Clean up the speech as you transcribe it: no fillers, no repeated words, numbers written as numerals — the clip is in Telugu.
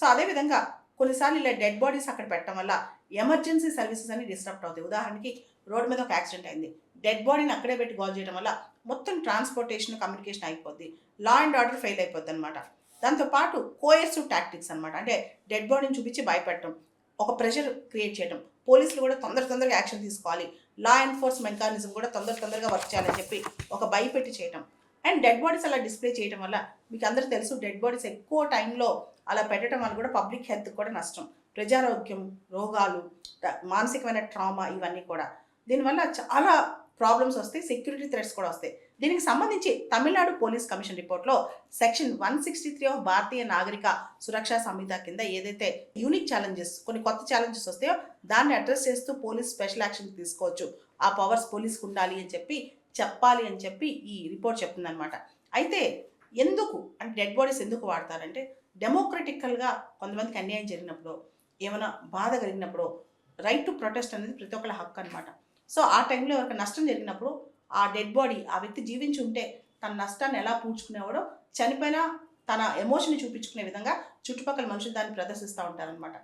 సో అదేవిధంగా కొన్నిసార్లు ఇలా డెడ్ బాడీస్ అక్కడ పెట్టడం వల్ల ఎమర్జెన్సీ సర్వీసెస్ అన్ని డిస్టర్బ్ అవుతాయి. ఉదాహరణకి రోడ్డు మీద ఒక యాక్సిడెంట్ అయింది. డెడ్ బాడీని అక్కడే పెట్టి గోల్ చేయడం వల్ల మొత్తం ట్రాన్స్పోర్టేషన్, కమ్యూనికేషన్ అయిపోద్ది. లా అండ్ ఆర్డర్ ఫెయిల్ అయిపోద్ది అనమాట. దాంతోపాటు కోయర్సివ్ టాక్టిక్స్ అనమాట. అంటే డెడ్ బాడీని చూపించి భయపెట్టడం, ఒక ప్రెషర్ క్రియేట్ చేయడం, పోలీసులు కూడా తొందరగా యాక్షన్ తీసుకోవాలి, లా ఎన్ఫోర్స్ మెకానిజం కూడా తొందరగా వర్క్ చేయాలని చెప్పి ఒక భయపెట్టి చేయటం. అండ్ డెడ్ బాడీస్ అలా డిస్ప్లే చేయడం వల్ల మీకు అందరికీ తెలుసు, డెడ్ బాడీస్ ఎక్కువ టైంలో అలా పెట్టడం వల్ల కూడా పబ్లిక్ హెల్త్ కూడా నష్టం, ప్రజారోగ్యం, రోగాలు, మానసికమైన ట్రామా ఇవన్నీ కూడా. దీనివల్ల చాలా ప్రాబ్లమ్స్ వస్తాయి, సెక్యూరిటీ థ్రెట్స్ కూడా వస్తాయి. దీనికి సంబంధించి తమిళనాడు పోలీస్ కమిషన్ రిపోర్ట్లో సెక్షన్ 163 ఆఫ్ భారతీయ నాగరిక సురక్షా సంహిత కింద ఏదైతే యూనిక్ ఛాలెంజెస్, కొన్ని కొత్త ఛాలెంజెస్ వస్తాయో దాన్ని అడ్రస్ చేస్తూ పోలీస్ స్పెషల్ యాక్షన్ తీసుకోవచ్చు, ఆ పవర్స్ పోలీస్కి ఉండాలి అని చెప్పాలి అని చెప్పి ఈ రిపోర్ట్ చెప్తుందనమాట. అయితే ఎందుకు అంటే డెడ్ బాడీస్ ఎందుకు వాడతారంటే, డెమోక్రటికల్గా కొంతమందికి అన్యాయం జరిగినప్పుడు, ఏమైనా బాధ కలిగినప్పుడు రైట్ టు ప్రొటెస్ట్ అనేది ప్రతి ఒక్కళ్ళ హక్కు అనమాట. సో ఆ టైంలో ఎవరికి నష్టం జరిగినప్పుడు ఆ డెడ్ బాడీ, ఆ వ్యక్తి జీవించి ఉంటే తన నష్టాన్ని ఎలా పూడ్చుకునేవాడో, చనిపోయినా తన ఎమోషన్ని చూపించుకునే విధంగా చుట్టుపక్కల మనుషులు దాన్ని ప్రదర్శిస్తూ ఉంటారనమాట.